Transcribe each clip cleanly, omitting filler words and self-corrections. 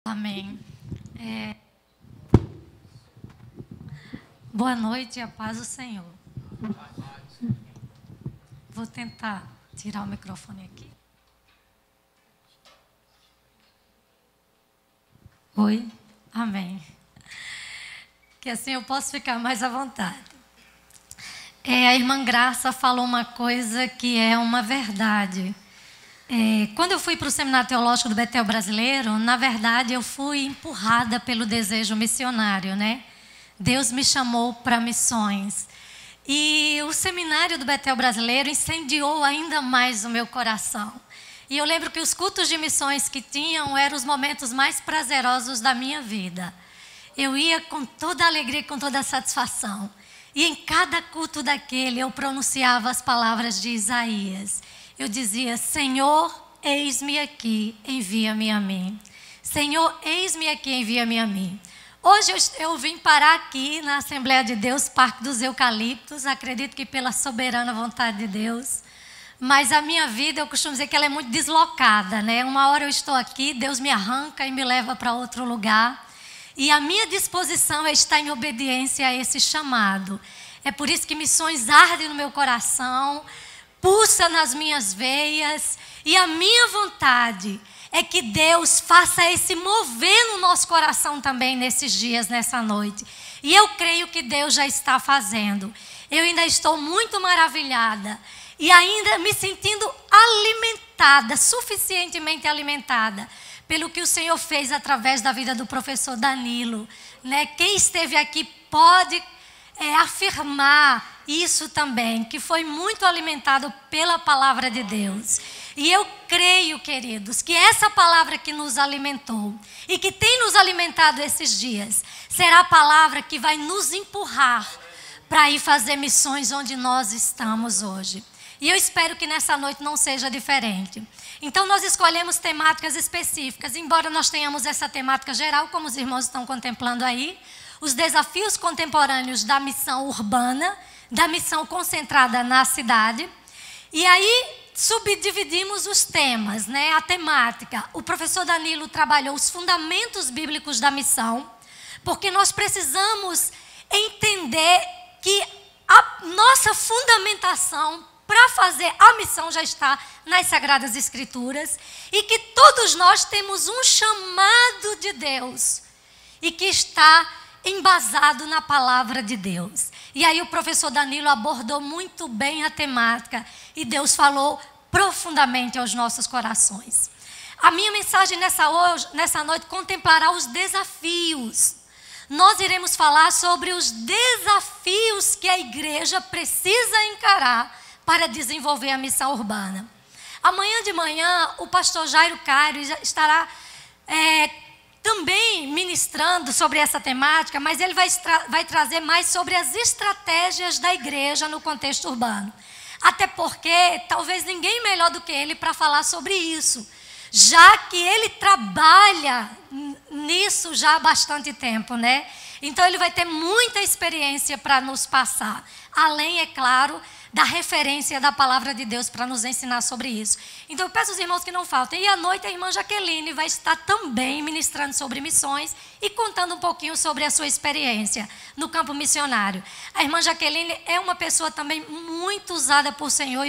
Amém. Boa noite e a paz do Senhor. Vou tentar tirar o microfone aqui. Oi? Amém. Que assim eu posso ficar mais à vontade. A irmã Graça falou uma coisa que é uma verdade. Quando eu fui para o Seminário Teológico do Betel Brasileiro, na verdade eu fui empurrada pelo desejo missionário, né? Deus me chamou para missões. E o Seminário do Betel Brasileiro incendiou ainda mais o meu coração. E eu lembro que os cultos de missões que tinham eram os momentos mais prazerosos da minha vida. Eu ia com toda a alegria e com toda a satisfação. E em cada culto daquele eu pronunciava as palavras de Isaías. Eu dizia: Senhor, eis-me aqui, envia-me a mim. Senhor, eis-me aqui, envia-me a mim. Hoje eu vim parar aqui na Assembleia de Deus, Parque dos Eucaliptos, acredito que pela soberana vontade de Deus. Mas a minha vida, eu costumo dizer que ela é muito deslocada, né? Uma hora eu estou aqui, Deus me arranca e me leva para outro lugar. E a minha disposição é estar em obediência a esse chamado. É por isso que missões ardem no meu coração, pulsa nas minhas veias, e a minha vontade é que Deus faça esse mover no nosso coração também nesses dias, nessa noite. E eu creio que Deus já está fazendo. Eu ainda estou muito maravilhada e ainda me sentindo alimentada, suficientemente alimentada, pelo que o Senhor fez através da vida do professor Danilo, né? Quem esteve aqui pode afirmar isso também, que foi muito alimentado pela palavra de Deus. E eu creio, queridos, que essa palavra que nos alimentou e que tem nos alimentado esses dias, será a palavra que vai nos empurrar para ir fazer missões onde nós estamos hoje. E eu espero que nessa noite não seja diferente. Então nós escolhemos temáticas específicas, embora nós tenhamos essa temática geral, como os irmãos estão contemplando aí, os desafios contemporâneos da missão urbana, da missão concentrada na cidade. E aí subdividimos os temas, né? A temática. O professor Danilo trabalhou os fundamentos bíblicos da missão, porque nós precisamos entender que a nossa fundamentação para fazer a missão já está nas Sagradas Escrituras e que todos nós temos um chamado de Deus e que está embasado na palavra de Deus. E aí o professor Danilo abordou muito bem a temática e Deus falou profundamente aos nossos corações. A minha mensagem nessa noite contemplará os desafios. Nós iremos falar sobre os desafios que a igreja precisa encarar para desenvolver a missão urbana. Amanhã de manhã, o pastor Jairo Cário estará também ministrando sobre essa temática, mas ele vai trazer mais sobre as estratégias da igreja no contexto urbano. Até porque talvez ninguém melhor do que ele para falar sobre isso, já que ele trabalha nisso já há bastante tempo, né? Então ele vai ter muita experiência para nos passar, além, é claro, da referência da palavra de Deus para nos ensinar sobre isso. Então eu peço aos irmãos que não faltem. E à noite a irmã Jaqueline vai estar também ministrando sobre missões e contando um pouquinho sobre a sua experiência no campo missionário. A irmã Jaqueline é uma pessoa também muito usada por Senhor,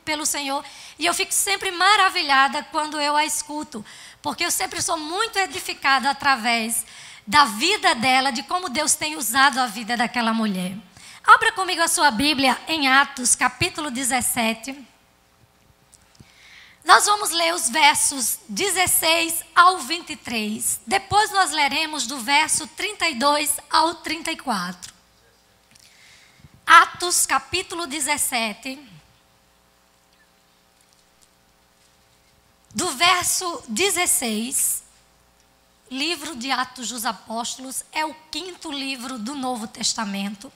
pelo Senhor, e eu fico sempre maravilhada quando eu a escuto, porque eu sempre sou muito edificada através da vida dela, de como Deus tem usado a vida daquela mulher. Abra comigo a sua Bíblia em Atos, capítulo 17. Nós vamos ler os versos 16 ao 23. Depois nós leremos do verso 32 ao 34. Atos, capítulo 17. Do verso 16, livro de Atos dos Apóstolos, é o 5º livro do Novo Testamento.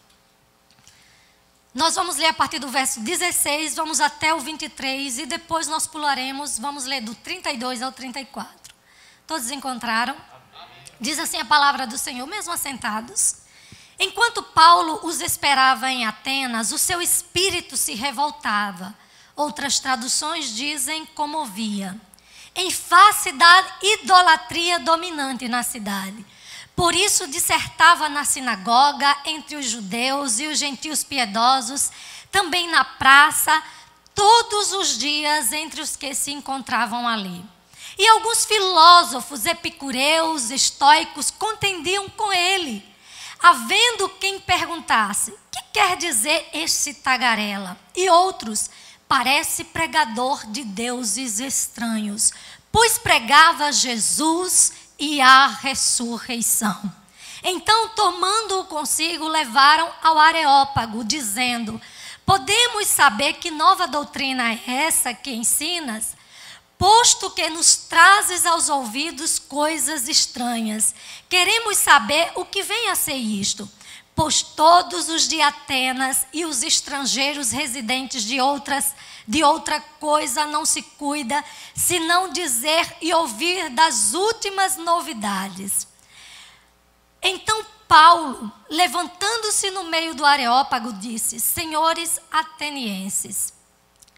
Nós vamos ler a partir do verso 16, vamos até o 23 e depois nós pularemos, vamos ler do 32 ao 34. Todos encontraram? Diz assim a palavra do Senhor, mesmo assentados. Enquanto Paulo os esperava em Atenas, o seu espírito se revoltava. Outras traduções dizem comovia. em face da idolatria dominante na cidade. Por isso dissertava na sinagoga, entre os judeus e os gentios piedosos, também na praça, todos os dias entre os que se encontravam ali. E alguns filósofos, epicureus, estoicos, contendiam com ele, havendo quem perguntasse: que quer dizer este tagarela? E outros: parece pregador de deuses estranhos, pois pregava Jesus e a ressurreição. Então, tomando-o consigo, levaram ao Areópago, dizendo: podemos saber que nova doutrina é essa que ensinas, posto que nos trazes aos ouvidos coisas estranhas. Queremos saber o que vem a ser isto, pois todos os de Atenas e os estrangeiros residentes de outra coisa não se cuida, senão dizer e ouvir das últimas novidades. Então Paulo, levantando-se no meio do Areópago, disse: senhores atenienses,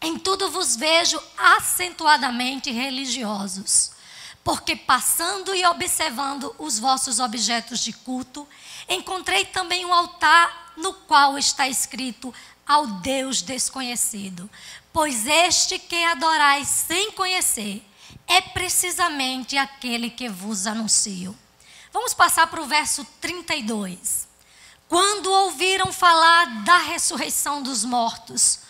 em tudo vos vejo acentuadamente religiosos, porque passando e observando os vossos objetos de culto, encontrei também um altar no qual está escrito: ao Deus desconhecido. Pois este que adorais sem conhecer é precisamente aquele que vos anuncio. Vamos passar para o verso 32. Quando ouviram falar da ressurreição dos mortos,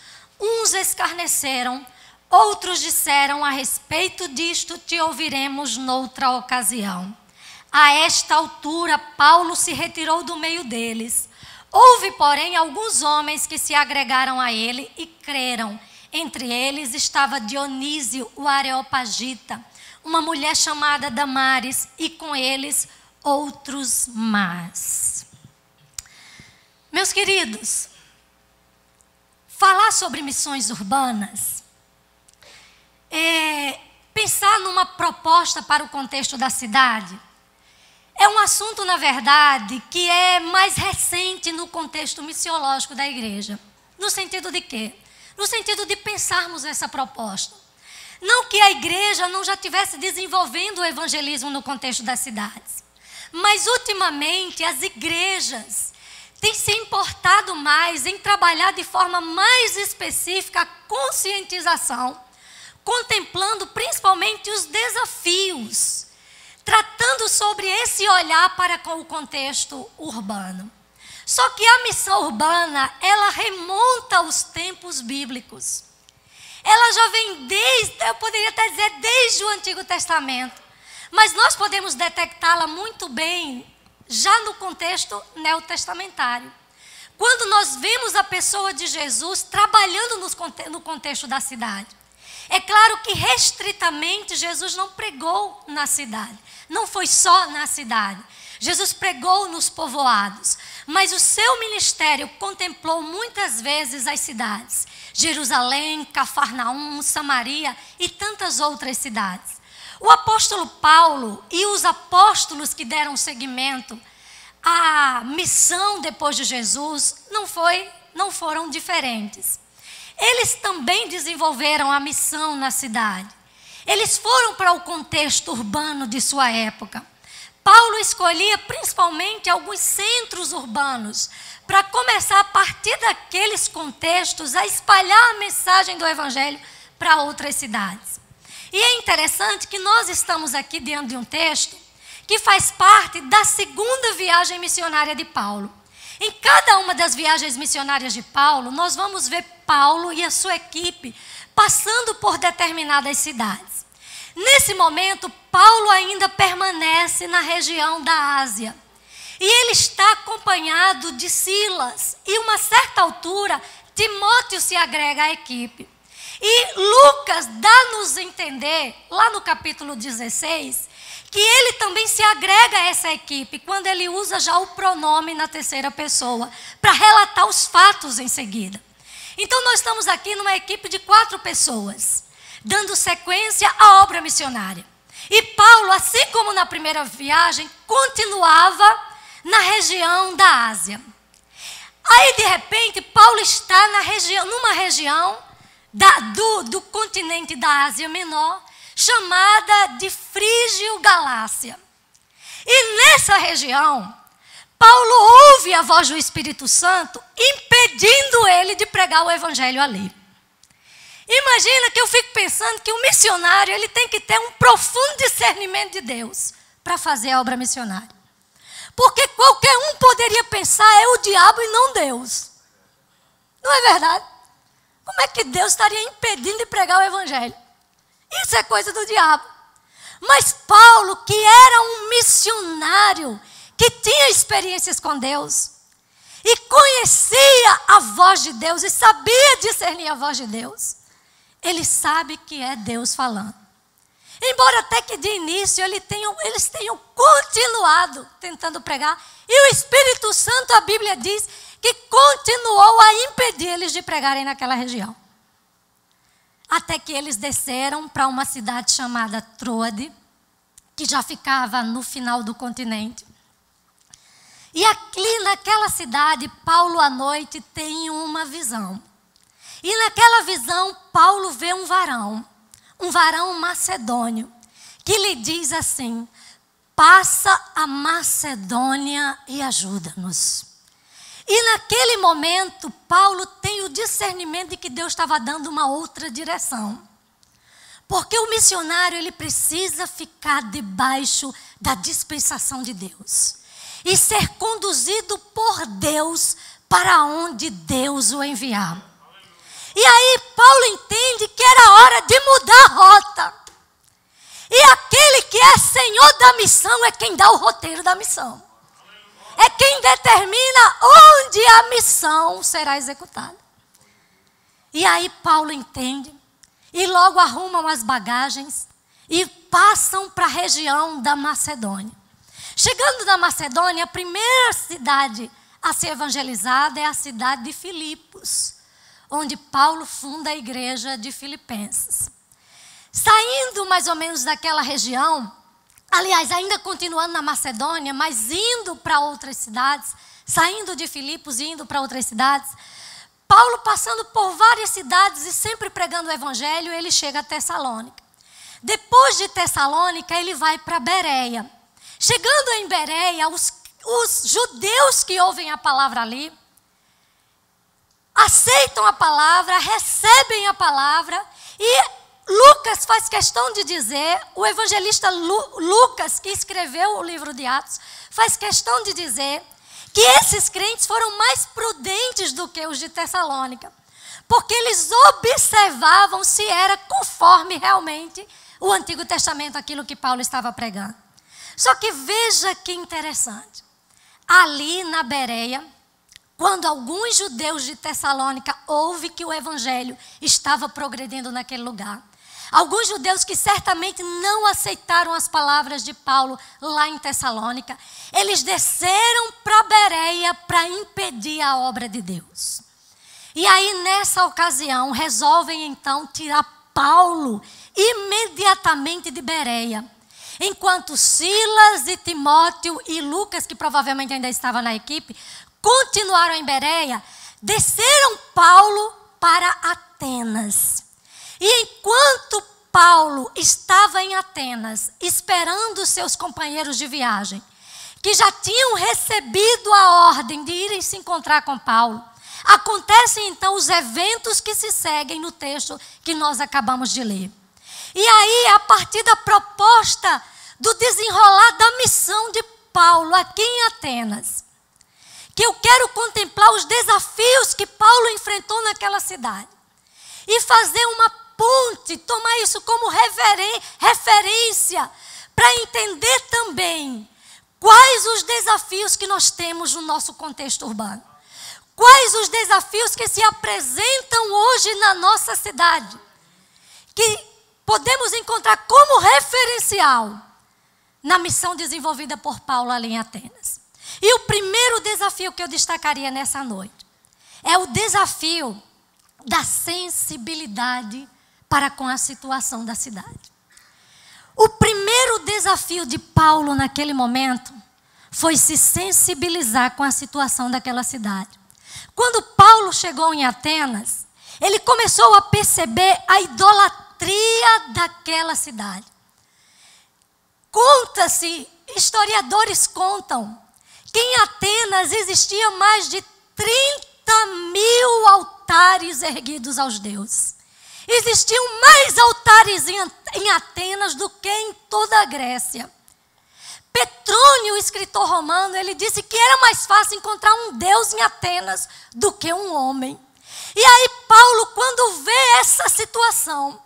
uns escarneceram, outros disseram: a respeito disto te ouviremos noutra ocasião. A esta altura, Paulo se retirou do meio deles. Houve, porém, alguns homens que se agregaram a ele e creram. Entre eles estava Dionísio, o Areopagita, uma mulher chamada Damares, e com eles outros mais. Meus queridos, falar sobre missões urbanas pensar numa proposta para o contexto da cidade é um assunto, na verdade, que é mais recente no contexto missiológico da igreja. No sentido de quê? No sentido de pensarmos essa proposta. Não que a igreja não já estivesse desenvolvendo o evangelismo no contexto das cidades, mas ultimamente as igrejas têm se importado mais em trabalhar de forma mais específica a conscientização, contemplando principalmente os desafios, tratando sobre esse olhar para com o contexto urbano. Só que a missão urbana, ela remonta aos tempos bíblicos. Ela já vem eu poderia até dizer, desde o Antigo Testamento. Mas nós podemos detectá-la muito bem já no contexto neotestamentário. Quando nós vemos a pessoa de Jesus trabalhando no contexto da cidade. É claro que restritamente Jesus não pregou na cidade. Não foi só na cidade. Jesus pregou nos povoados. Mas o seu ministério contemplou muitas vezes as cidades. Jerusalém, Cafarnaum, Samaria e tantas outras cidades. O apóstolo Paulo e os apóstolos que deram seguimento à missão depois de Jesus não foram diferentes. Eles também desenvolveram a missão na cidade. Eles foram para o contexto urbano de sua época. Paulo escolhia principalmente alguns centros urbanos para começar a partir daqueles contextos a espalhar a mensagem do evangelho para outras cidades. E é interessante que nós estamos aqui diante de um texto que faz parte da segunda viagem missionária de Paulo. Em cada uma das viagens missionárias de Paulo, nós vamos ver Paulo e a sua equipe passando por determinadas cidades. Nesse momento, Paulo ainda permanece na região da Ásia. E ele está acompanhado de Silas. E, a uma certa altura, Timóteo se agrega à equipe. E Lucas dá-nos a entender, lá no capítulo 16, que ele também se agrega a essa equipe, quando ele usa já o pronome na terceira pessoa, para relatar os fatos em seguida. Então, nós estamos aqui numa equipe de 4 pessoas, dando sequência à obra missionária. E Paulo, assim como na primeira viagem, continuava na região da Ásia. Aí, de repente, Paulo está numa região do continente da Ásia Menor, chamada de Frígio-Galácia. E nessa região, Paulo ouve a voz do Espírito Santo impedindo ele de pregar o evangelho ali. Imagina que eu fico pensando que o missionário ele tem que ter um profundo discernimento de Deus para fazer a obra missionária. Porque qualquer um poderia pensar é o diabo e não Deus. Não é verdade? Como é que Deus estaria impedindo de pregar o evangelho? Isso é coisa do diabo. Mas Paulo, que era um missionário, que tinha experiências com Deus, e conhecia a voz de Deus, e sabia discernir a voz de Deus, ele sabe que é Deus falando. Embora até que de início eles tenham continuado tentando pregar, e o Espírito Santo, a Bíblia diz, que continuou a impedir eles de pregarem naquela região. Até que eles desceram para uma cidade chamada Troade, que já ficava no final do continente. E ali naquela cidade, Paulo à noite tem uma visão. E naquela visão, Paulo vê um varão macedônio, que lhe diz assim: passa a Macedônia e ajuda-nos. E naquele momento, Paulo tem o discernimento de que Deus estava dando uma outra direção. Porque o missionário, ele precisa ficar debaixo da dispensação de Deus. E ser conduzido por Deus para onde Deus o enviar. E aí Paulo entende que era hora de mudar a rota. E aquele que é senhor da missão é quem dá o roteiro da missão. É quem determina onde a missão será executada. E aí Paulo entende e logo arrumam as bagagens e passam para a região da Macedônia. Chegando na Macedônia, a primeira cidade a ser evangelizada é a cidade de Filipos, onde Paulo funda a igreja de Filipenses. Saindo mais ou menos daquela região, aliás, ainda continuando na Macedônia, mas indo para outras cidades, saindo de Filipos e indo para outras cidades, Paulo passando por várias cidades e sempre pregando o evangelho, ele chega a Tessalônica. Depois de Tessalônica, ele vai para Bereia. Chegando em Bereia, os judeus que ouvem a palavra ali, aceitam a palavra, recebem a palavra, e Lucas faz questão de dizer, o evangelista Lucas, que escreveu o livro de Atos, faz questão de dizer que esses crentes foram mais prudentes do que os de Tessalônica, porque eles observavam se era conforme realmente o Antigo Testamento, aquilo que Paulo estava pregando. Só que veja que interessante, ali na Bereia, quando alguns judeus de Tessalônica ouvem que o evangelho estava progredindo naquele lugar, alguns judeus que certamente não aceitaram as palavras de Paulo lá em Tessalônica, eles desceram para Bereia para impedir a obra de Deus. E aí nessa ocasião resolvem então tirar Paulo imediatamente de Bereia. Enquanto Silas e Timóteo e Lucas, que provavelmente ainda estava na equipe, continuaram em Bereia, desceram Paulo para Atenas. E enquanto Paulo estava em Atenas, esperando seus companheiros de viagem, que já tinham recebido a ordem de irem se encontrar com Paulo, acontecem então os eventos que se seguem no texto que nós acabamos de ler. E aí, a partir da proposta do desenrolar da missão de Paulo aqui em Atenas, que eu quero contemplar os desafios que Paulo enfrentou naquela cidade e fazer uma ponte, tomar isso como referência para entender também quais os desafios que nós temos no nosso contexto urbano. Quais os desafios que se apresentam hoje na nossa cidade, que podemos encontrar como referencial na missão desenvolvida por Paulo ali em Atenas. E o primeiro desafio que eu destacaria nessa noite é o desafio da sensibilidade para com a situação da cidade. O primeiro desafio de Paulo naquele momento foi se sensibilizar com a situação daquela cidade. Quando Paulo chegou em Atenas, ele começou a perceber a idolatria idolatria daquela cidade. Conta-se, historiadores contam, que em Atenas existia mais de 30.000 altares erguidos aos deuses. Existiam mais altares em Atenas do que em toda a Grécia. Petrônio, o escritor romano, ele disse que era mais fácil encontrar um Deus em Atenas do que um homem. E aí Paulo, quando vê essa situação,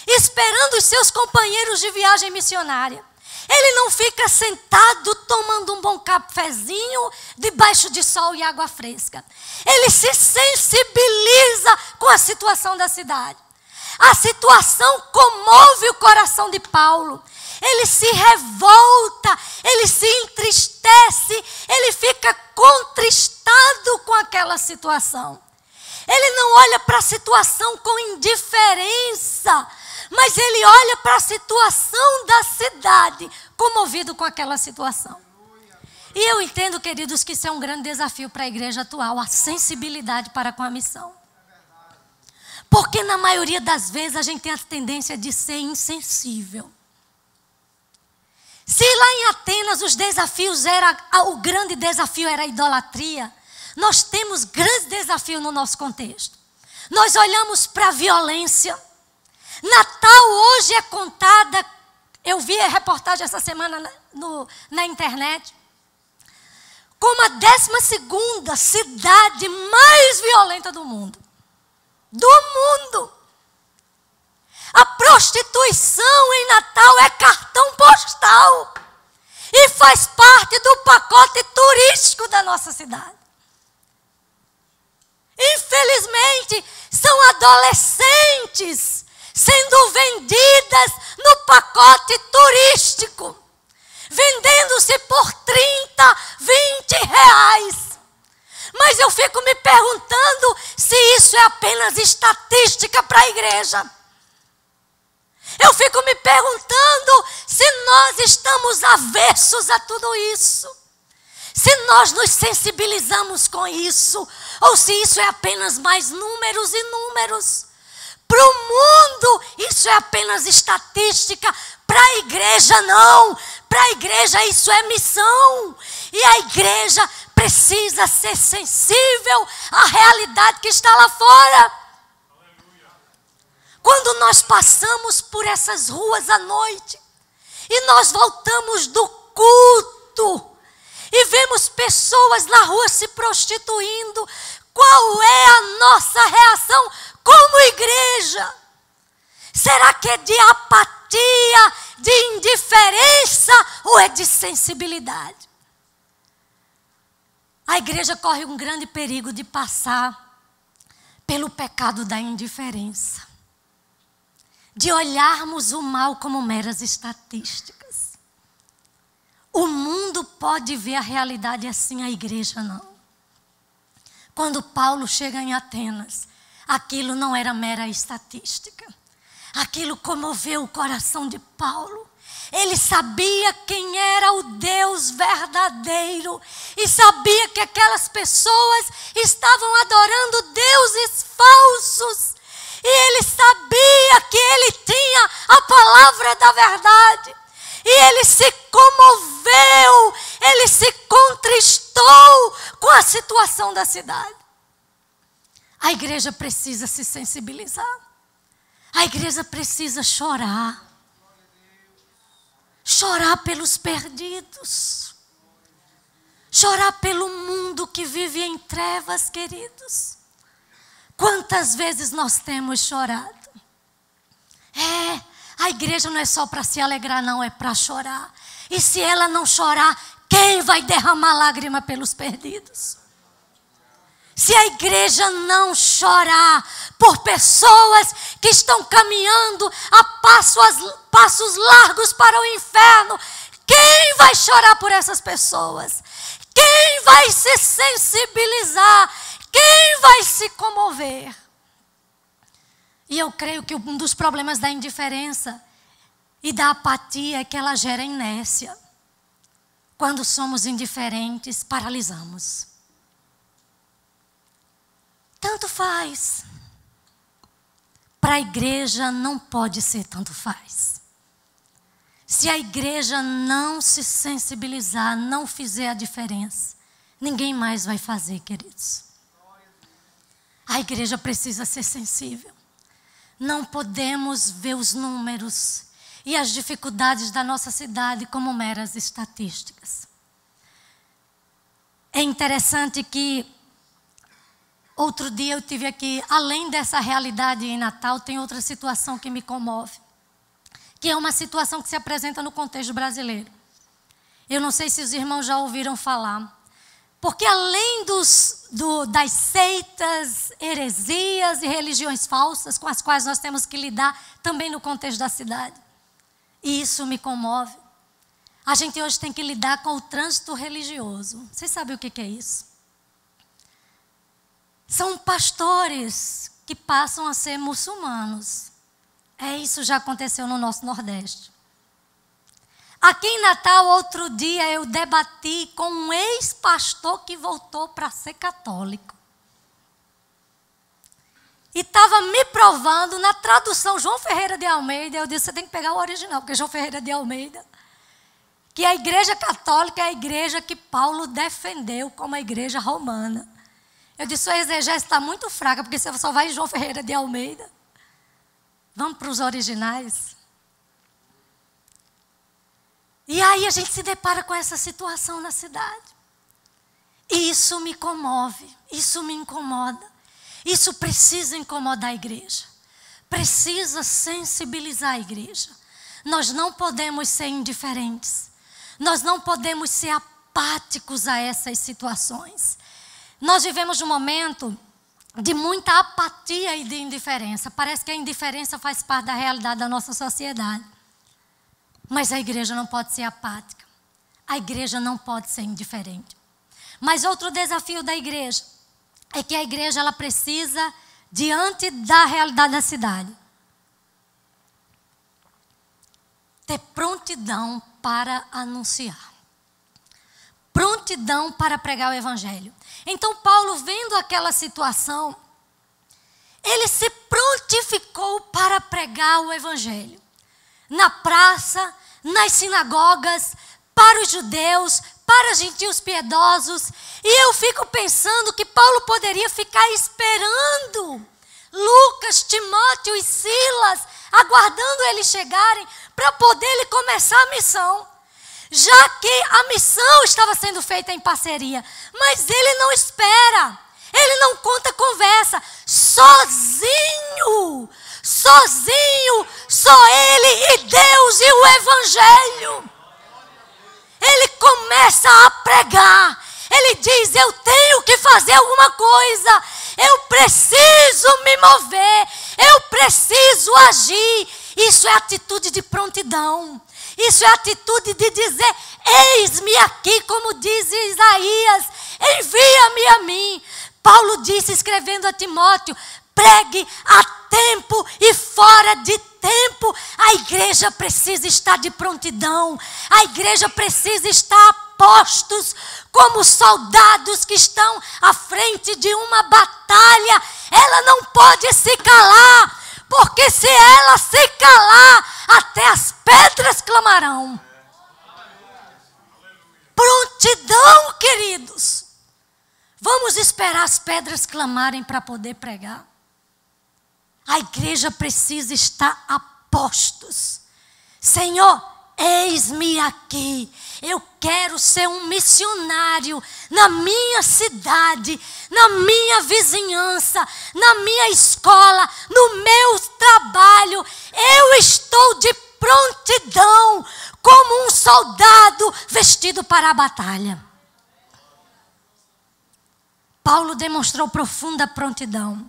esperando os seus companheiros de viagem missionária, ele não fica sentado tomando um bom cafezinho debaixo de sol e água fresca. Ele se sensibiliza com a situação da cidade. A situação comove o coração de Paulo. Ele se revolta, ele se entristece, ele fica contristado com aquela situação. Ele não olha para a situação com indiferença, mas ele olha para a situação da cidade, comovido com aquela situação. E eu entendo, queridos, que isso é um grande desafio para a igreja atual, a sensibilidade para com a missão. Porque na maioria das vezes a gente tem a tendência de ser insensível. Se lá em Atenas o grande desafio era a idolatria, nós temos grandes desafios no nosso contexto. Nós olhamos para a violência. Natal hoje é contada, eu vi a reportagem essa semana na internet, como a 12ª cidade mais violenta do mundo. Do mundo. A prostituição em Natal é cartão postal e faz parte do pacote turístico da nossa cidade. Infelizmente, são adolescentes sendo vendidas no pacote turístico, vendendo-se por 30, 20 reais. Mas eu fico me perguntando se isso é apenas estatística para a igreja. Eu fico me perguntando se nós estamos avessos a tudo isso. Se nós nos sensibilizamos com isso, ou se isso é apenas mais números e números. Para o mundo, isso é apenas estatística. Para a igreja, não. Para a igreja, isso é missão. E a igreja precisa ser sensível à realidade que está lá fora. Quando nós passamos por essas ruas à noite e nós voltamos do culto e vemos pessoas na rua se prostituindo, qual é a nossa reação como igreja? Será que é de apatia, de indiferença ou é de sensibilidade? A igreja corre um grande perigo de passar pelo pecado da indiferença. De olharmos o mal como meras estatísticas. O mundo pode ver a realidade assim, a igreja não. Quando Paulo chega em Atenas, aquilo não era mera estatística. Aquilo comoveu o coração de Paulo. Ele sabia quem era o Deus verdadeiro e sabia que aquelas pessoas estavam adorando deuses falsos. E ele sabia que ele tinha a palavra da verdade. E ele se comoveu, ele se contristou com a situação da cidade. A igreja precisa se sensibilizar. A igreja precisa chorar. Chorar pelos perdidos. Chorar pelo mundo que vive em trevas, queridos. Quantas vezes nós temos chorado? A igreja não é só para se alegrar, não, é para chorar. E se ela não chorar, quem vai derramar lágrima pelos perdidos? Se a igreja não chorar por pessoas que estão caminhando a passos largos para o inferno, quem vai chorar por essas pessoas? Quem vai se sensibilizar? Quem vai se comover? E eu creio que um dos problemas da indiferença e da apatia é que ela gera inércia. Quando somos indiferentes, paralisamos. Tanto faz. Para a igreja não pode ser tanto faz. Se a igreja não se sensibilizar, não fizer a diferença, ninguém mais vai fazer, queridos. A igreja precisa ser sensível. Não podemos ver os números e as dificuldades da nossa cidade como meras estatísticas. É interessante que outro dia eu tive aqui, além dessa realidade em Natal, tem outra situação que me comove, que é uma situação que se apresenta no contexto brasileiro. Eu não sei se os irmãos já ouviram falar, porque além das seitas, heresias e religiões falsas com as quais nós temos que lidar também no contexto da cidade, e isso me comove. A gente hoje tem que lidar com o trânsito religioso. Vocês sabem o que é isso? São pastores que passam a ser muçulmanos. Isso já aconteceu no nosso Nordeste. Aqui em Natal, outro dia, eu debati com um ex-pastor que voltou para ser católico. E estava me provando, na tradução João Ferreira de Almeida, eu disse, você tem que pegar o original, porque João Ferreira de Almeida, que a igreja católica é a igreja que Paulo defendeu como a igreja romana. Eu disse, sua exegese está muito fraca, porque você só vai em João Ferreira de Almeida. Vamos para os originais. E aí a gente se depara com essa situação na cidade. E isso me comove, isso me incomoda. Isso precisa incomodar a igreja. Precisa sensibilizar a igreja. Nós não podemos ser indiferentes. Nós não podemos ser apáticos a essas situações. Nós vivemos um momento de muita apatia e de indiferença. Parece que a indiferença faz parte da realidade da nossa sociedade. Mas a igreja não pode ser apática. A igreja não pode ser indiferente. Mas outro desafio da igreja é que a igreja ela precisa, diante da realidade da cidade, ter prontidão para anunciar. Prontidão para pregar o evangelho. Então Paulo, vendo aquela situação, ele se prontificou para pregar o evangelho. Na praça, nas sinagogas, para os judeus, para os gentios piedosos. E eu fico pensando que Paulo poderia ficar esperando Lucas, Timóteo e Silas, aguardando eles chegarem para poder ele começar a missão. Já que a missão estava sendo feita em parceria. Mas ele não espera. Ele não conta conversa. Sozinho. Sozinho. Só ele e Deus e o evangelho. Ele começa a pregar. Ele diz, eu tenho que fazer alguma coisa. Eu preciso me mover. Eu preciso agir. Isso é atitude de prontidão. Isso é atitude de dizer, eis-me aqui, como diz Isaías, envia-me a mim. Paulo disse, escrevendo a Timóteo, pregue a tempo e fora de tempo. A igreja precisa estar de prontidão. A igreja precisa estar a postos, como soldados que estão à frente de uma batalha. Ela não pode se calar. Porque se ela se calar, até as pedras clamarão. Prontidão, queridos. Vamos esperar as pedras clamarem para poder pregar. A igreja precisa estar a postos. Senhor, eis-me aqui. Eu quero ser um missionário na minha cidade, na minha vizinhança, na minha escola, no meu trabalho. Eu estou de prontidão, como um soldado vestido para a batalha. Paulo demonstrou profunda prontidão.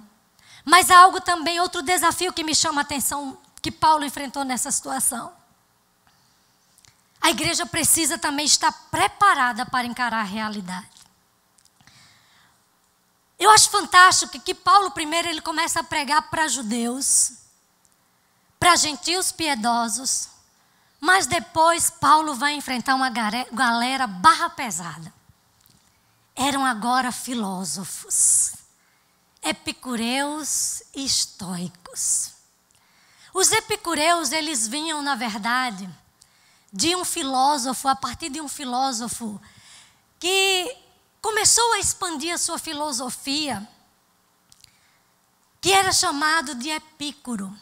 Mas há algo também, outro desafio que me chama a atenção, que Paulo enfrentou nessa situação. A igreja precisa também estar preparada para encarar a realidade. Eu acho fantástico que Paulo primeiro ele começa a pregar para judeus, para gentios piedosos, mas depois Paulo vai enfrentar uma galera barra pesada. Eram agora filósofos, epicureus e estoicos. Os epicureus, eles vinham, na verdade, de um filósofo, a partir de um filósofo que começou a expandir a sua filosofia, que era chamado de Epicuro.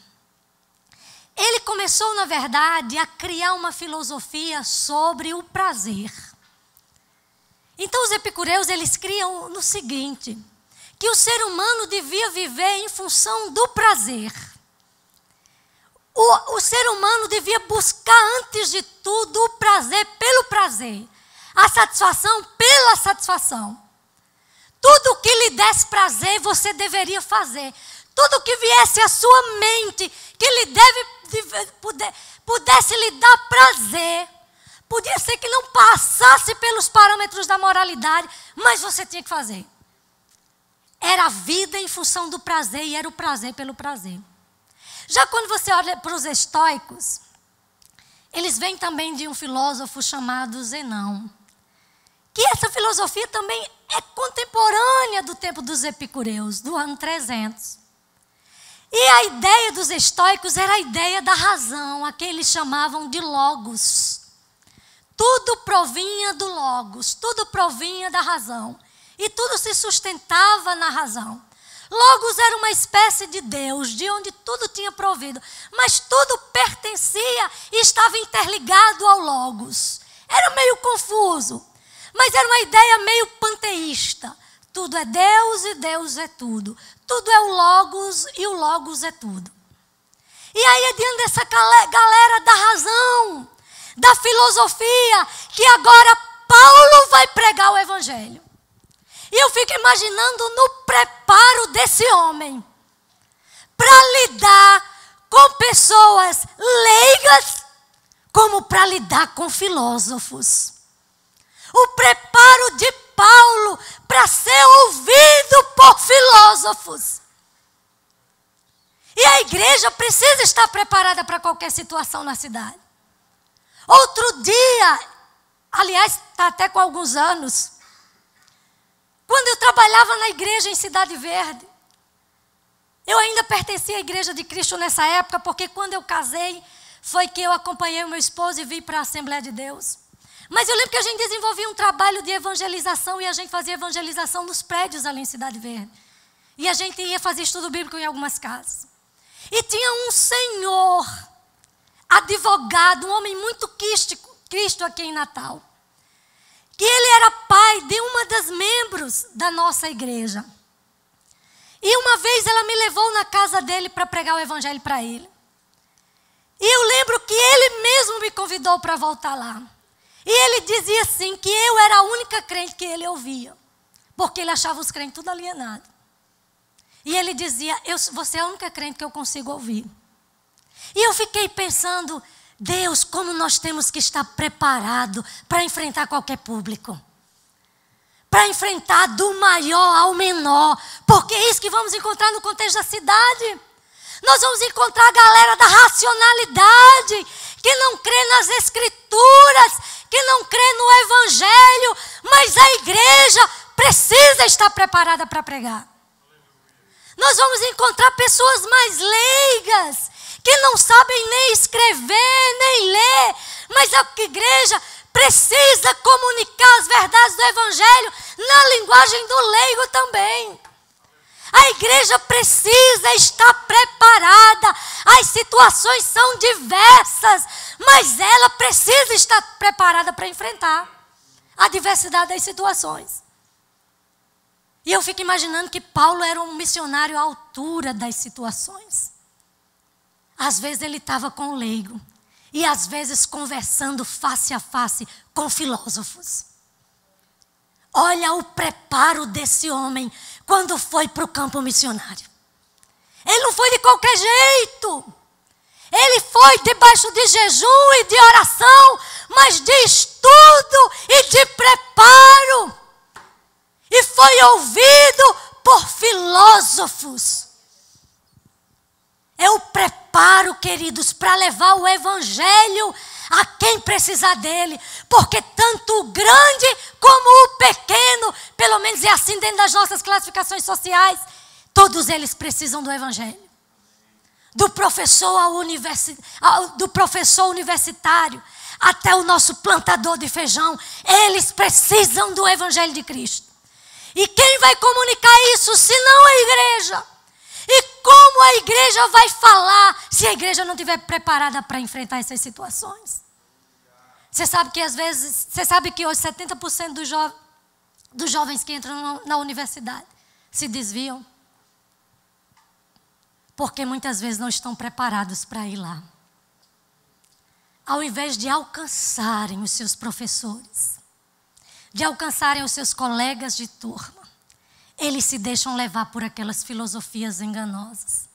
Ele começou, na verdade, a criar uma filosofia sobre o prazer. Então, os epicureus, eles criam no seguinte, que o ser humano devia viver em função do prazer. O ser humano devia buscar, antes de tudo, o prazer pelo prazer. A satisfação pela satisfação. Tudo que lhe desse prazer, você deveria fazer. Tudo que viesse à sua mente, que lhe pudesse lhe dar prazer, podia ser que não passasse pelos parâmetros da moralidade, mas você tinha que fazer. Era a vida em função do prazer e era o prazer pelo prazer. Já quando você olha para os estoicos, eles vêm também de um filósofo chamado Zenão. Que essa filosofia também é contemporânea do tempo dos epicureus, do ano 300. E a ideia dos estoicos era a ideia da razão, a que eles chamavam de logos. Tudo provinha do logos, tudo provinha da razão. E tudo se sustentava na razão. Logos era uma espécie de Deus, de onde tudo tinha provido. Mas tudo pertencia e estava interligado ao Logos. Era meio confuso, mas era uma ideia meio panteísta. Tudo é Deus e Deus é tudo. Tudo é o Logos e o Logos é tudo. E aí, diante dessa galera da razão, da filosofia, que agora Paulo vai pregar o Evangelho. E eu fico imaginando no preparo desse homem para lidar com pessoas leigas, como para lidar com filósofos. O preparo de Paulo para ser ouvido por filósofos. E a igreja precisa estar preparada para qualquer situação na cidade. Outro dia, aliás, está até com alguns anos, quando eu trabalhava na igreja em Cidade Verde, eu ainda pertencia à Igreja de Cristo nessa época, porque quando eu casei, foi que eu acompanhei o meu esposo e vim para a Assembleia de Deus. Mas eu lembro que a gente desenvolvia um trabalho de evangelização, e a gente fazia evangelização nos prédios ali em Cidade Verde. E a gente ia fazer estudo bíblico em algumas casas. E tinha um senhor, advogado, um homem muito quisto aqui em Natal, que ele era pai de uma das membros da nossa igreja. E uma vez ela me levou na casa dele para pregar o evangelho para ele. E eu lembro que ele mesmo me convidou para voltar lá. E ele dizia assim, que eu era a única crente que ele ouvia, porque ele achava os crentes tudo alienados. E ele dizia, você é a única crente que eu consigo ouvir. E eu fiquei pensando, Deus, como nós temos que estar preparados para enfrentar qualquer público. Para enfrentar do maior ao menor. Porque é isso que vamos encontrar no contexto da cidade. Nós vamos encontrar a galera da racionalidade, que não crê nas escrituras, que não crê no evangelho. Mas a igreja precisa estar preparada para pregar. Nós vamos encontrar pessoas mais leigas, que não sabem nem escrever, nem ler, mas a igreja precisa comunicar as verdades do evangelho na linguagem do leigo também. A igreja precisa estar preparada. As situações são diversas, mas ela precisa estar preparada para enfrentar a diversidade das situações. E eu fico imaginando que Paulo era um missionário à altura das situações. Às vezes ele estava com o leigo. E às vezes conversando face a face com filósofos. Olha o preparo desse homem quando foi para o campo missionário. Ele não foi de qualquer jeito. Ele foi debaixo de jejum e de oração, mas de estudo e de preparo. E foi ouvido por filósofos. É o preparo, queridos, para levar o evangelho a quem precisar dele. Porque tanto o grande como o pequeno, pelo menos é assim dentro das nossas classificações sociais, todos eles precisam do evangelho. do professor universitário até o nosso plantador de feijão, eles precisam do Evangelho de Cristo. E quem vai comunicar isso se não a igreja? E como a igreja vai falar se a igreja não estiver preparada para enfrentar essas situações? Você sabe que às vezes, você sabe que hoje 70% dos jovens que entram na universidade se desviam? Porque muitas vezes não estão preparados para ir lá. Ao invés de alcançarem os seus professores, de alcançarem os seus colegas de turma, eles se deixam levar por aquelas filosofias enganosas.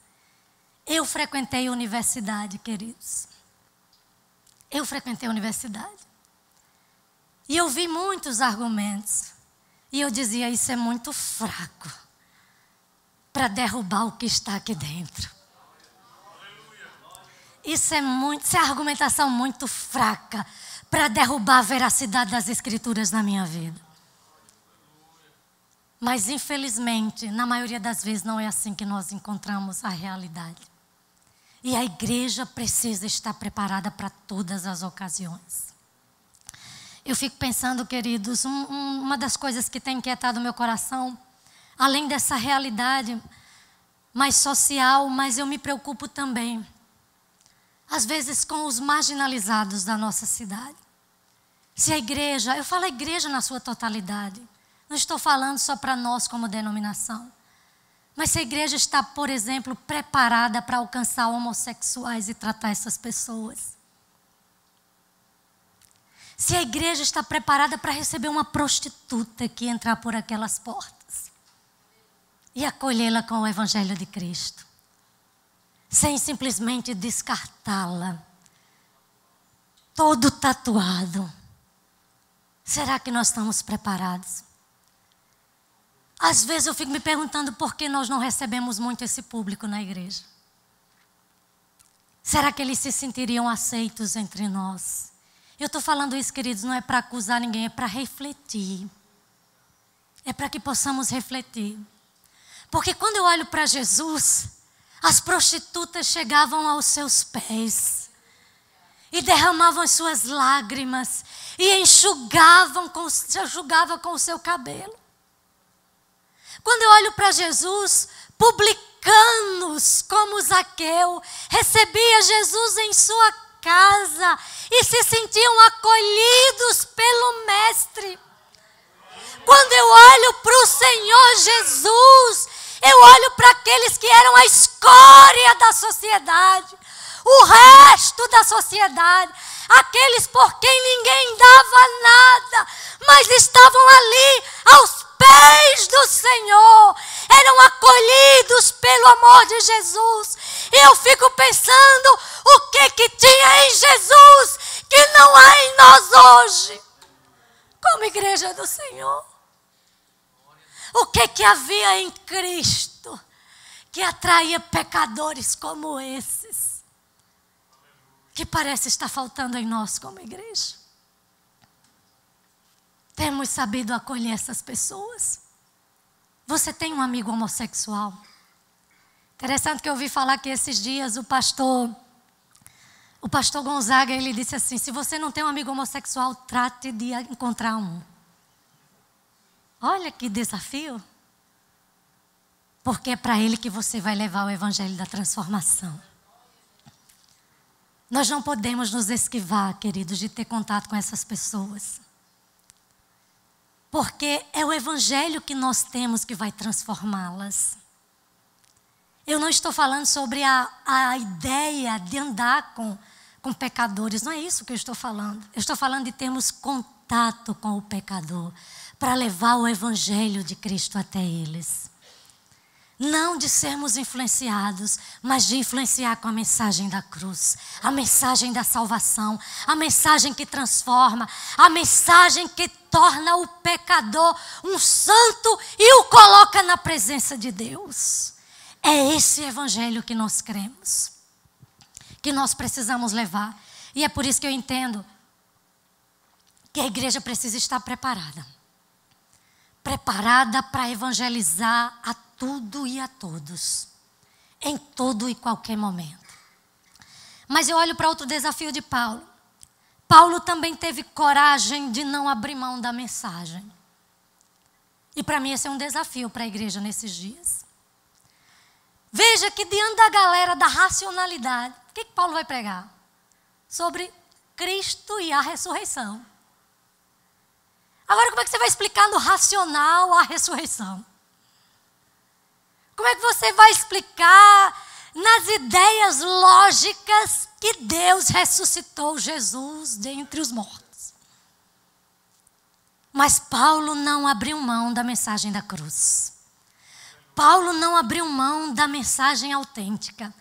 Eu frequentei a universidade, queridos. Eu frequentei a universidade. E eu vi muitos argumentos. E eu dizia, isso é muito fraco para derrubar o que está aqui dentro. Isso é argumentação muito fraca para derrubar a veracidade das Escrituras na minha vida. Mas, infelizmente, na maioria das vezes não é assim que nós encontramos a realidade. E a igreja precisa estar preparada para todas as ocasiões. Eu fico pensando, queridos, uma das coisas que tem inquietado o meu coração, além dessa realidade mais social, mas eu me preocupo também, às vezes, com os marginalizados da nossa cidade. Se a igreja, eu falo a igreja na sua totalidade, não estou falando só para nós como denominação, mas se a igreja está, por exemplo, preparada para alcançar homossexuais e tratar essas pessoas. Se a igreja está preparada para receber uma prostituta que entrar por aquelas portas e acolhê-la com o Evangelho de Cristo, sem simplesmente descartá-la, todo tatuado. Será que nós estamos preparados? Às vezes eu fico me perguntando por que nós não recebemos muito esse público na igreja. Será que eles se sentiriam aceitos entre nós? Eu estou falando isso, queridos, não é para acusar ninguém, é para refletir. É para que possamos refletir. Porque quando eu olho para Jesus, as prostitutas chegavam aos seus pés e derramavam as suas lágrimas e enxugavam com o seu cabelo. Quando eu olho para Jesus, publicanos como Zaqueu recebia Jesus em sua casa e se sentiam acolhidos pelo Mestre. Quando eu olho para o Senhor Jesus, eu olho para aqueles que eram a escória da sociedade, o resto da sociedade, aqueles por quem ninguém dava nada, mas estavam ali aos pés do Senhor, eram acolhidos pelo amor de Jesus. E eu fico pensando, o que tinha em Jesus que não há em nós hoje, como igreja do Senhor? O que havia em Cristo que atraía pecadores como esses, que parece estar faltando em nós como igreja? Temos sabido acolher essas pessoas? Você tem um amigo homossexual? Interessante que eu ouvi falar que esses dias o pastor Gonzaga, ele disse assim, se você não tem um amigo homossexual, trate de encontrar um. Olha que desafio. Porque é para ele que você vai levar o evangelho da transformação. Nós não podemos nos esquivar, queridos, de ter contato com essas pessoas. Porque é o evangelho que nós temos que vai transformá-las. Eu não estou falando sobre a ideia de andar com pecadores. Não é isso que eu estou falando. Eu estou falando de termos contato com o pecador para levar o evangelho de Cristo até eles. Não de sermos influenciados, mas de influenciar com a mensagem da cruz, a mensagem da salvação, a mensagem que transforma, a mensagem que torna o pecador um santo e o coloca na presença de Deus. É esse evangelho que nós cremos, que nós precisamos levar. E é por isso que eu entendo que a igreja precisa estar preparada. Preparada para evangelizar a tudo e a todos, em todo e qualquer momento. Mas eu olho para outro desafio de Paulo. Paulo também teve coragem de não abrir mão da mensagem. E para mim esse é um desafio para a igreja nesses dias. Veja que diante da galera da racionalidade, o que Paulo vai pregar? Sobre Cristo e a ressurreição. Agora, como é que você vai explicar no racional a ressurreição? Como é que você vai explicar nas ideias lógicas que Deus ressuscitou Jesus dentre os mortos? Mas Paulo não abriu mão da mensagem da cruz. Paulo não abriu mão da mensagem autêntica.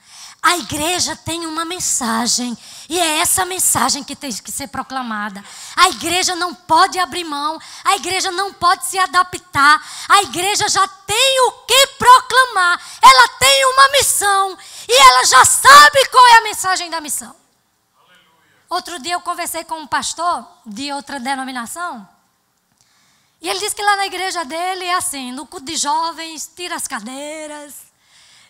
A igreja tem uma mensagem e é essa mensagem que tem que ser proclamada. A igreja não pode abrir mão, a igreja não pode se adaptar. A igreja já tem o que proclamar, ela tem uma missão e ela já sabe qual é a mensagem da missão. Outro dia eu conversei com um pastor de outra denominação e ele disse que lá na igreja dele é assim, no culto de jovens, tira as cadeiras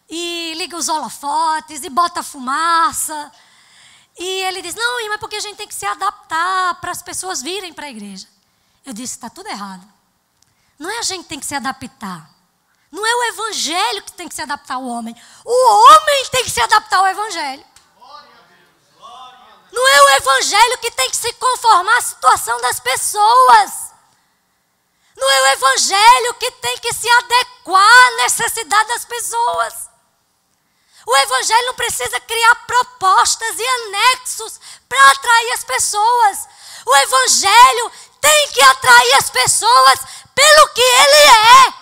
e liga os holofotes e bota fumaça. E ele diz, não, irmã, é porque a gente tem que se adaptar para as pessoas virem para a igreja. Eu disse, está tudo errado. Não é a gente que tem que se adaptar. Não é o evangelho que tem que se adaptar ao homem. O homem tem que se adaptar ao evangelho. Não é o evangelho que tem que se conformar à situação das pessoas. Não é o evangelho que tem que se adequar à necessidade das pessoas. O evangelho não precisa criar propostas e anexos para atrair as pessoas. O evangelho tem que atrair as pessoas pelo que ele é.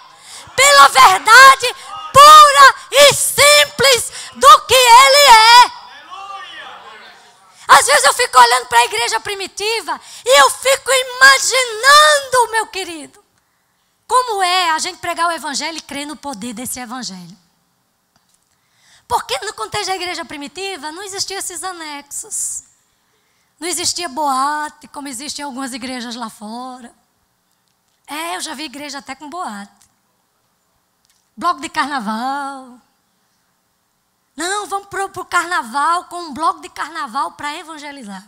Pela verdade pura e simples do que ele é. Às vezes eu fico olhando para a igreja primitiva e eu fico imaginando, meu querido, como é a gente pregar o evangelho e crer no poder desse evangelho. Porque no contexto da igreja primitiva não existiam esses anexos. Não existia boate, como existem algumas igrejas lá fora. Eu já vi igreja até com boate. Bloco de carnaval. Não, vamos para o carnaval com um bloco de carnaval para evangelizar.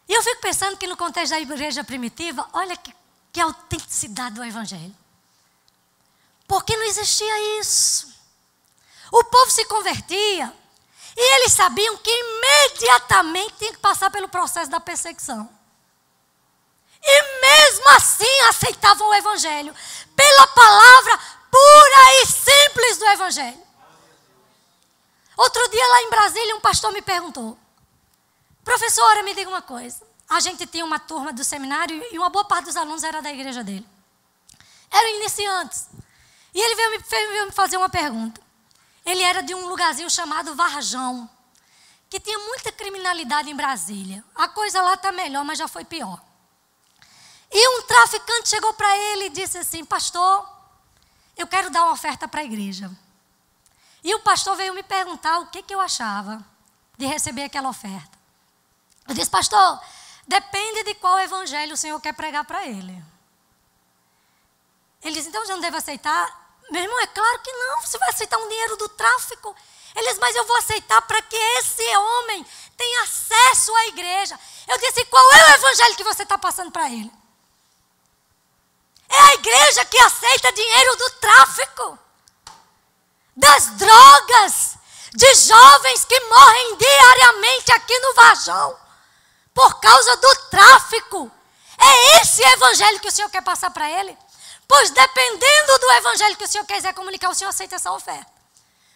E eu fico pensando que no contexto da igreja primitiva, olha que autenticidade do evangelho. Porque não existia isso. O povo se convertia e eles sabiam que imediatamente tinha que passar pelo processo da perseguição. E mesmo assim aceitavam o evangelho pela palavra pura e simples do evangelho. Outro dia lá em Brasília um pastor me perguntou, professora, me diga uma coisa. A gente tinha uma turma do seminário e uma boa parte dos alunos era da igreja dele. Eram iniciantes. E ele veio me fazer uma pergunta. Ele era de um lugarzinho chamado Varjão, que tinha muita criminalidade em Brasília. A coisa lá está melhor, mas já foi pior. E um traficante chegou para ele e disse assim, pastor, eu quero dar uma oferta para a igreja. E o pastor veio me perguntar o que eu achava de receber aquela oferta. Eu disse, pastor, depende de qual evangelho o senhor quer pregar para ele. Ele disse, então eu não devo aceitar? Meu irmão, é claro que não, você vai aceitar um dinheiro do tráfico. Ele disse, mas eu vou aceitar para que esse homem tenha acesso à igreja. Eu disse, qual é o evangelho que você está passando para ele? É a igreja que aceita dinheiro do tráfico, das drogas, de jovens que morrem diariamente aqui no Varjão, por causa do tráfico. É esse evangelho que o senhor quer passar para ele? Pois dependendo do evangelho que o senhor quiser comunicar, o senhor aceita essa oferta.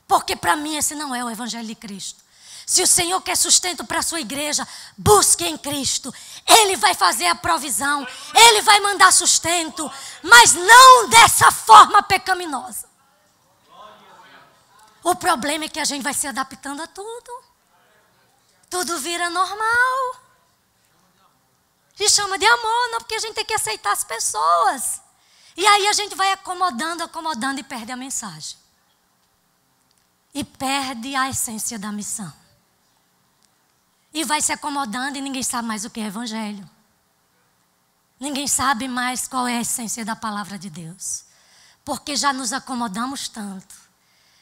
Porque para mim esse não é o evangelho de Cristo. Se o Senhor quer sustento para a sua igreja, busque em Cristo. Ele vai fazer a provisão, Ele vai mandar sustento, mas não dessa forma pecaminosa. O problema é que a gente vai se adaptando a tudo. Tudo vira normal. E chama de amor, não, porque a gente tem que aceitar as pessoas. E aí a gente vai acomodando e perde a mensagem. E perde a essência da missão. E vai se acomodando e ninguém sabe mais o que é evangelho. Ninguém sabe mais qual é a essência da palavra de Deus. Porque já nos acomodamos tanto.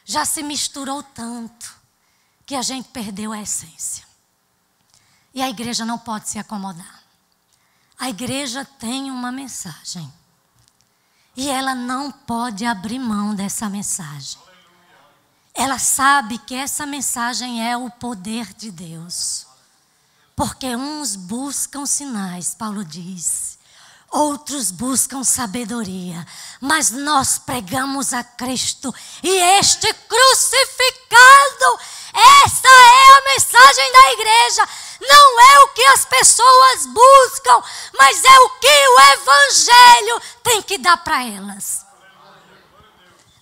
Já se misturou tanto. que a gente perdeu a essência. E a igreja não pode se acomodar. A igreja tem uma mensagem. E ela não pode abrir mão dessa mensagem. Ela sabe que essa mensagem é o poder de Deus. Porque uns buscam sinais, Paulo diz. Outros buscam sabedoria, mas nós pregamos a Cristo e este crucificado. Essa é a mensagem da igreja. Não é o que as pessoas buscam, mas é o que o Evangelho tem que dar para elas.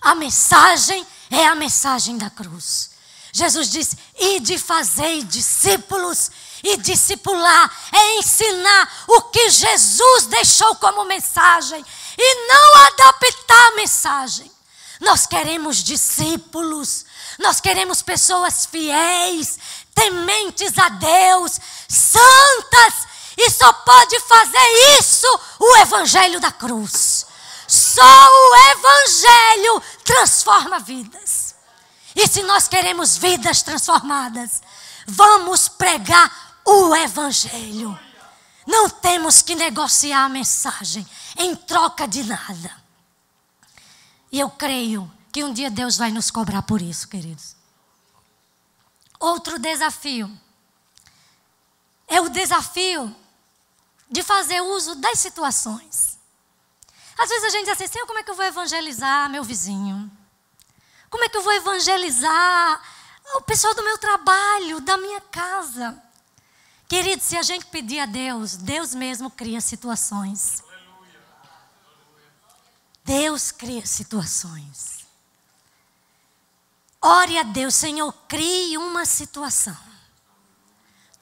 A mensagem é a mensagem da cruz. Jesus disse: ide fazei discípulos. E discipular é ensinar o que Jesus deixou como mensagem e não adaptar a mensagem. Nós queremos discípulos, nós queremos pessoas fiéis, tementes a Deus, santas, e só pode fazer isso o Evangelho da cruz. Só o Evangelho transforma vidas. E se nós queremos vidas transformadas, vamos pregar o Evangelho. Não temos que negociar a mensagem em troca de nada. E eu creio que um dia Deus vai nos cobrar por isso, queridos. Outro desafio é o desafio de fazer uso das situações. Às vezes a gente diz assim: Senhor, como é que eu vou evangelizar meu vizinho? Como é que eu vou evangelizar o pessoal do meu trabalho, da minha casa? Querido, se a gente pedir a Deus, Deus mesmo cria situações. Deus cria situações. Ore a Deus: Senhor, crie uma situação.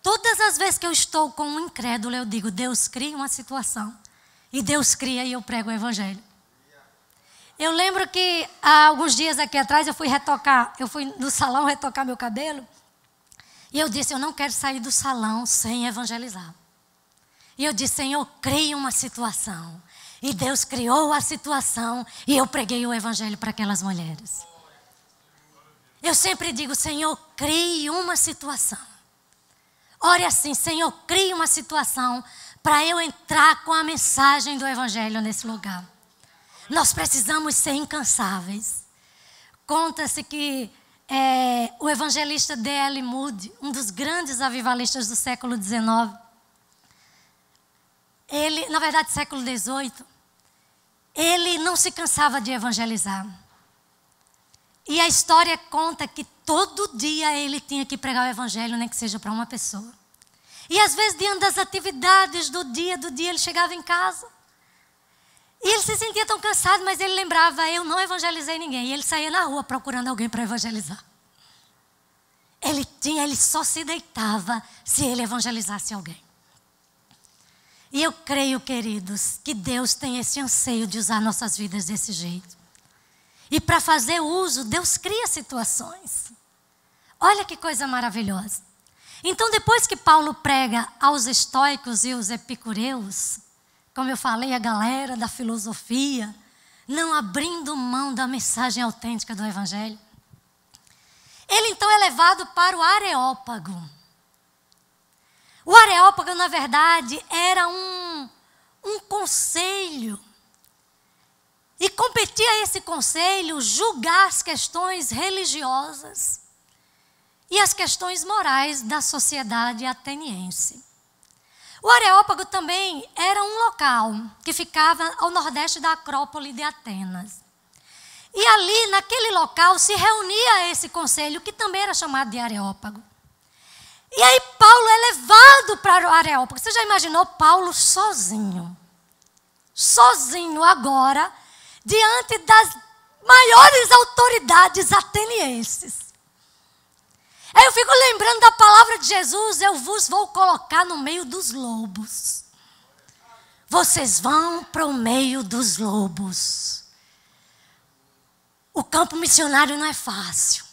Todas as vezes que eu estou com um incrédulo, eu digo: Deus, cria uma situação. E Deus cria e eu prego o Evangelho. Eu lembro que há alguns dias aqui atrás eu fui no salão retocar meu cabelo. E eu disse: eu não quero sair do salão sem evangelizar. E eu disse: Senhor, crie uma situação. E Deus criou a situação e eu preguei o Evangelho para aquelas mulheres. Eu sempre digo: Senhor, crie uma situação. Ore assim: Senhor, crie uma situação para eu entrar com a mensagem do Evangelho nesse lugar. Nós precisamos ser incansáveis. Conta-se que o evangelista D.L. Moody, um dos grandes avivalistas do século XIX, ele, na verdade, século XVIII, ele não se cansava de evangelizar. E a história conta que todo dia ele tinha que pregar o Evangelho, nem que seja para uma pessoa. E às vezes, diante das atividades do dia, ele chegava em casa. E ele se sentia tão cansado, mas ele lembrava: eu não evangelizei ninguém. E ele saía na rua procurando alguém para evangelizar. Ele só se deitava se ele evangelizasse alguém. E eu creio, queridos, que Deus tem esse anseio de usar nossas vidas desse jeito. E para fazer uso, Deus cria situações. Olha que coisa maravilhosa. Então, depois que Paulo prega aos estoicos e os epicureus, como eu falei, a galera da filosofia, não abrindo mão da mensagem autêntica do Evangelho, ele então é levado para o Areópago. O Areópago, na verdade, era um conselho. E competia a esse conselho julgar as questões religiosas e as questões morais da sociedade ateniense. O Areópago também era um local que ficava ao nordeste da Acrópole de Atenas. E ali, naquele local, se reunia esse conselho, que também era chamado de Areópago. E aí Paulo é levado para o Areópago. Você já imaginou Paulo sozinho? Sozinho agora, diante das maiores autoridades atenienses. Aí eu fico lembrando da palavra de Jesus: eu vos vou colocar no meio dos lobos. Vocês vão para o meio dos lobos. O campo missionário não é fácil.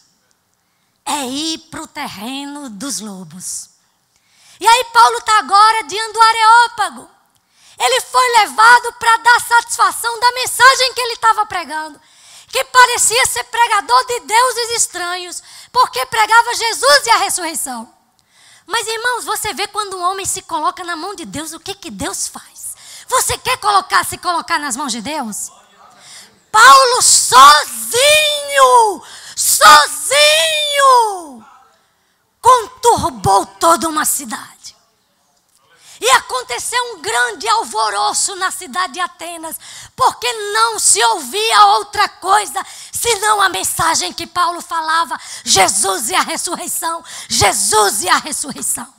É ir para o terreno dos lobos. E aí Paulo está agora diante do Areópago. Ele foi levado para dar satisfação da mensagem que ele estava pregando, que parecia ser pregador de deuses estranhos, porque pregava Jesus e a ressurreição. Mas, irmãos, você vê quando um homem se coloca na mão de Deus, o que Deus faz? Você quer se colocar nas mãos de Deus? Paulo sozinho, conturbou toda uma cidade. E aconteceu um grande alvoroço na cidade de Atenas, porque não se ouvia outra coisa senão a mensagem que Paulo falava: Jesus e a ressurreição, Jesus e a ressurreição.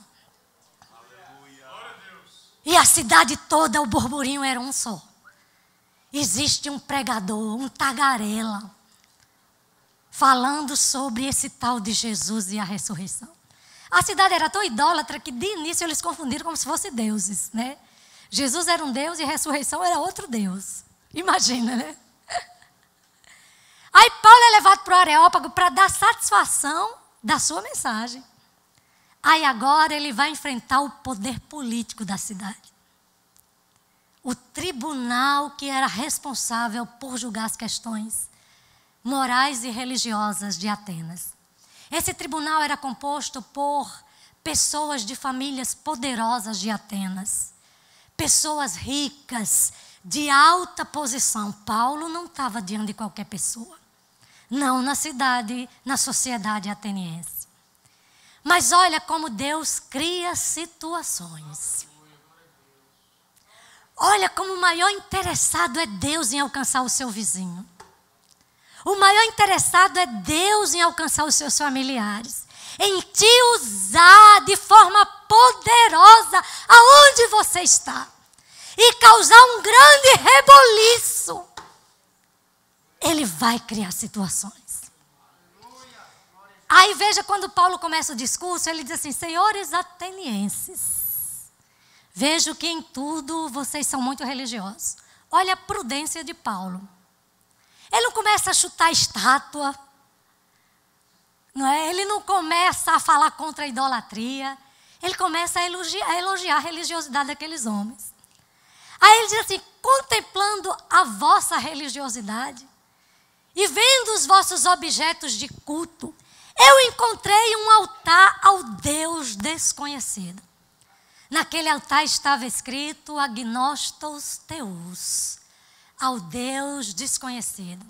E a cidade toda, o burburinho era um só. Existe um pregador, um tagarela, falando sobre esse tal de Jesus e a ressurreição. A cidade era tão idólatra que de início eles confundiram como se fossem deuses, né? Jesus era um Deus e a ressurreição era outro Deus. Imagina, né? Aí Paulo é levado para o Areópago para dar satisfação da sua mensagem. Aí agora ele vai enfrentar o poder político da cidade. O tribunal que era responsável por julgar as questões morais e religiosas de Atenas. Esse tribunal era composto por pessoas de famílias poderosas de Atenas. Pessoas ricas, de alta posição. Paulo não estava diante de qualquer pessoa. Não na cidade, na sociedade ateniense. Mas olha como Deus cria situações. Olha como o maior interessado é Deus em alcançar o seu vizinho. O maior interessado é Deus em alcançar os seus familiares. Em te usar de forma poderosa aonde você está. E causar um grande reboliço. Ele vai criar situações. Aí veja, quando Paulo começa o discurso, ele diz assim: senhores atenienses, vejo que em tudo vocês são muito religiosos. Olha a prudência de Paulo. Ele não começa a chutar estátua, não é? Ele não começa a falar contra a idolatria. Ele começa a elogiar a religiosidade daqueles homens. Aí ele diz assim: contemplando a vossa religiosidade e vendo os vossos objetos de culto, eu encontrei um altar ao Deus desconhecido. Naquele altar estava escrito Agnostos Theos, ao Deus desconhecido.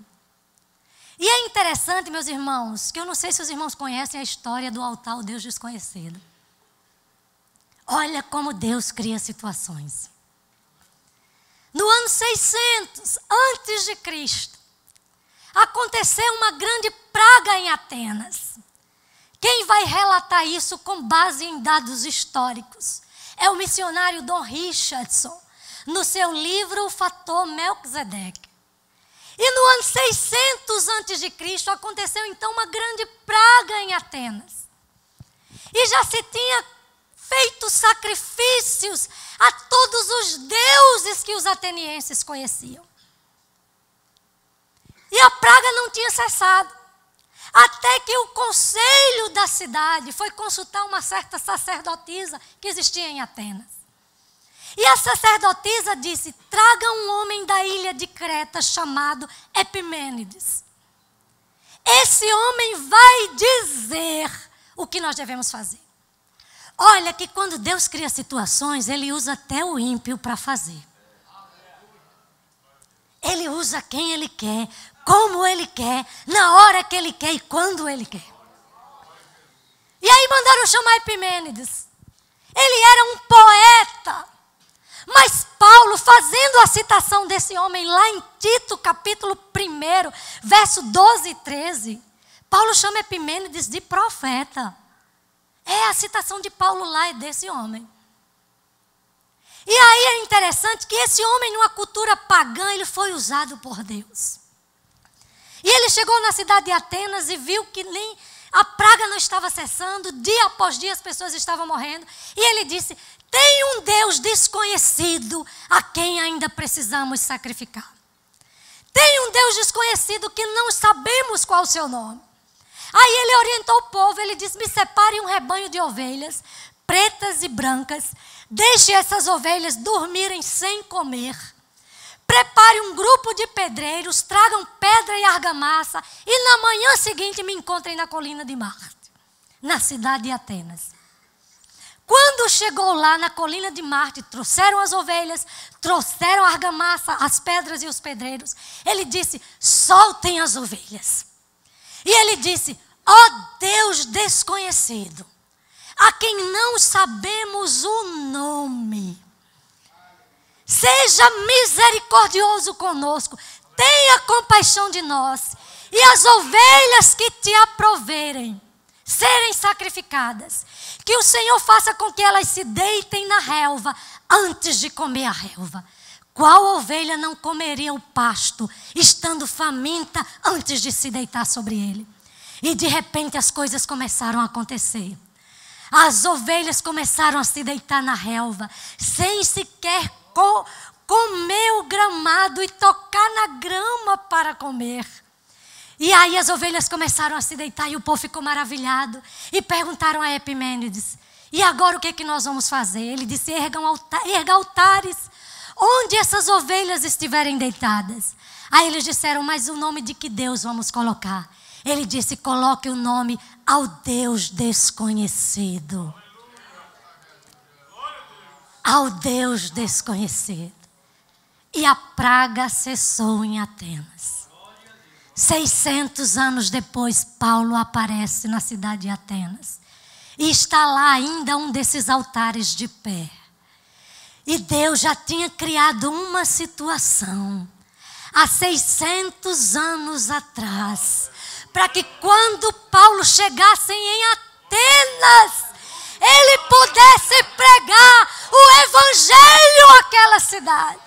E é interessante, meus irmãos, que eu não sei se os irmãos conhecem a história do altar ao Deus desconhecido. Olha como Deus cria situações. No ano 600 antes de Cristo, aconteceu uma grande praga em Atenas. Quem vai relatar isso com base em dados históricos é o missionário Dom Richardson, no seu livro O Fator Melquisedeque. E no ano 600 a.C. aconteceu então uma grande praga em Atenas. E já se tinha feito sacrifícios a todos os deuses que os atenienses conheciam. E a praga não tinha cessado. Até que o conselho da cidade foi consultar uma certa sacerdotisa que existia em Atenas. E a sacerdotisa disse: traga um homem da ilha de Creta chamado Epimênides. Esse homem vai dizer o que nós devemos fazer. Olha que quando Deus cria situações, Ele usa até o ímpio para fazer. Ele usa quem Ele quer, como Ele quer, na hora que Ele quer e quando Ele quer. E aí mandaram chamar Epimênides. Ele era um poeta. Mas Paulo, fazendo a citação desse homem lá em Tito, capítulo 1, verso 12 e 13, Paulo chama Epimênides de profeta. É a citação de Paulo lá, é desse homem. E aí é interessante que esse homem, numa cultura pagã, ele foi usado por Deus. E ele chegou na cidade de Atenas e viu que nem a praga não estava cessando, dia após dia as pessoas estavam morrendo. E ele disse: tem um Deus desconhecido a quem ainda precisamos sacrificar. Tem um Deus desconhecido que não sabemos qual o seu nome. Aí ele orientou o povo, ele disse: me separe um rebanho de ovelhas, pretas e brancas, deixe essas ovelhas dormirem sem comer. Prepare prepare um grupo de pedreiros, tragam pedra e argamassa e na manhã seguinte me encontrem na colina de Marte, na cidade de Atenas. Quando chegou lá na colina de Marte, trouxeram as ovelhas, trouxeram a argamassa, as pedras e os pedreiros. Ele disse, soltem as ovelhas. E ele disse, ó Deus desconhecido, a quem não sabemos o nome, seja misericordioso conosco, tenha compaixão de nós, e as ovelhas que te aproverem serem sacrificadas, que o Senhor faça com que elas se deitem na relva antes de comer a relva. Qual ovelha não comeria o pasto, estando faminta antes de se deitar sobre ele? E de repente as coisas começaram a acontecer. As ovelhas começaram a se deitar na relva, sem sequer comer o gramado e tocar na grama para comer. E aí as ovelhas começaram a se deitar e o povo ficou maravilhado. E perguntaram a Epimênides, e agora o que é que nós vamos fazer? Ele disse, erga altares onde essas ovelhas estiverem deitadas. Aí eles disseram, mas o nome de que Deus vamos colocar? Ele disse, coloque o nome ao Deus desconhecido. Ao Deus desconhecido. E a praga cessou em Atenas. 600 anos depois, Paulo aparece na cidade de Atenas. E está lá ainda um desses altares de pé. E Deus já tinha criado uma situação há 600 anos atrás, para que quando Paulo chegasse em Atenas, ele pudesse pregar o evangelho àquela cidade.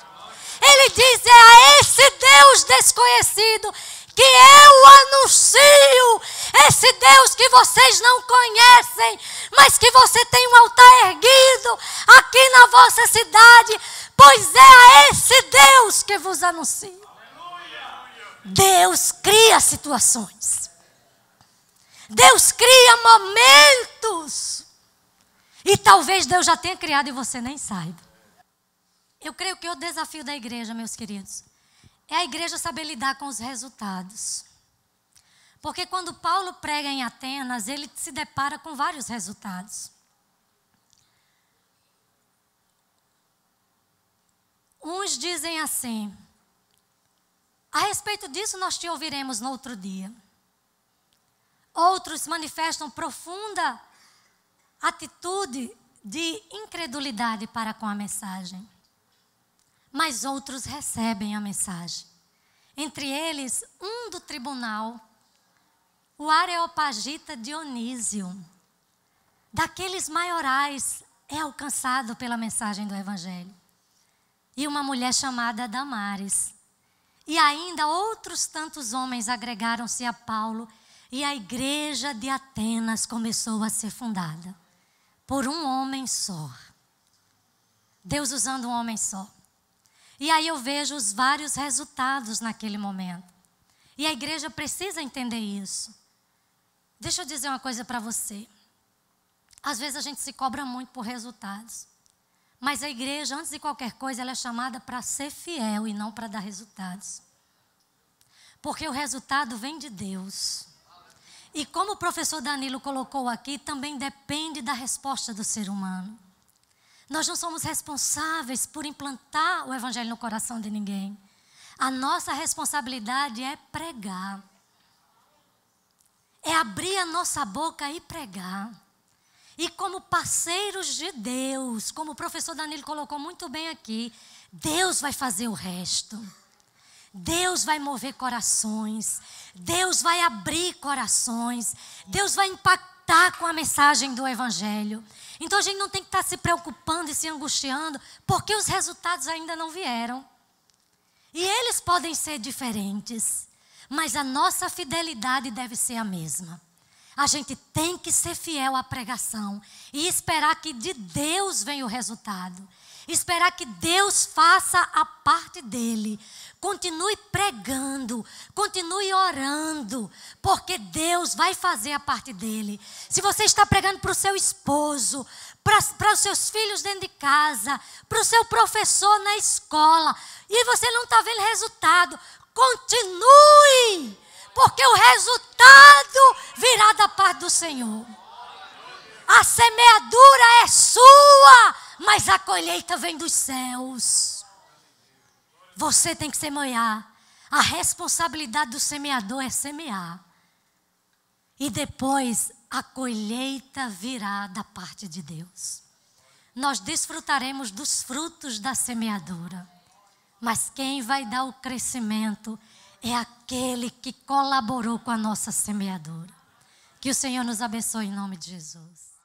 Ele diz, é a esse Deus desconhecido que eu anuncio, esse Deus que vocês não conhecem, mas que você tem um altar erguido aqui na vossa cidade, pois é a esse Deus que vos anuncio. Deus cria situações. Deus cria momentos. E talvez Deus já tenha criado e você nem saiba. Eu creio que o desafio da igreja, meus queridos, é a igreja saber lidar com os resultados. Porque quando Paulo prega em Atenas, ele se depara com vários resultados. Uns dizem assim, a respeito disso nós te ouviremos no outro dia. Outros manifestam profunda atitude de incredulidade para com a mensagem. Mas outros recebem a mensagem. Entre eles, um do tribunal, o Areopagita Dionísio, daqueles maiorais, é alcançado pela mensagem do Evangelho. E uma mulher chamada Damares. E ainda outros tantos homens agregaram-se a Paulo e a igreja de Atenas começou a ser fundada por um homem só. Deus usando um homem só. E aí eu vejo os vários resultados naquele momento. E a igreja precisa entender isso. Deixa eu dizer uma coisa para você. Às vezes a gente se cobra muito por resultados. Mas a igreja, antes de qualquer coisa, ela é chamada para ser fiel e não para dar resultados. Porque o resultado vem de Deus. E como o professor Danilo colocou aqui, também depende da resposta do ser humano. Nós não somos responsáveis por implantar o evangelho no coração de ninguém. A nossa responsabilidade é pregar. É abrir a nossa boca e pregar. E como parceiros de Deus, como o professor Danilo colocou muito bem aqui, Deus vai fazer o resto. Deus vai mover corações. Deus vai abrir corações. Deus vai impactar com a mensagem do evangelho. Então a gente não tem que estar se preocupando e se angustiando, porque os resultados ainda não vieram. E eles podem ser diferentes, mas a nossa fidelidade deve ser a mesma. A gente tem que ser fiel à pregação e esperar que de Deus venha o resultado. esperar que Deus faça a parte dele. Continue pregando, continue orando, porque Deus vai fazer a parte dele. Se você está pregando para o seu esposo, para os seus filhos dentro de casa, para o seu professor na escola, e você não está vendo resultado, continue, porque o resultado virá da parte do Senhor. A semeadura é sua, mas a colheita vem dos céus. Você tem que semear. A responsabilidade do semeador é semear. E depois a colheita virá da parte de Deus. Nós desfrutaremos dos frutos da semeadura. Mas quem vai dar o crescimento é aquele que colaborou com a nossa semeadura. Que o Senhor nos abençoe em nome de Jesus.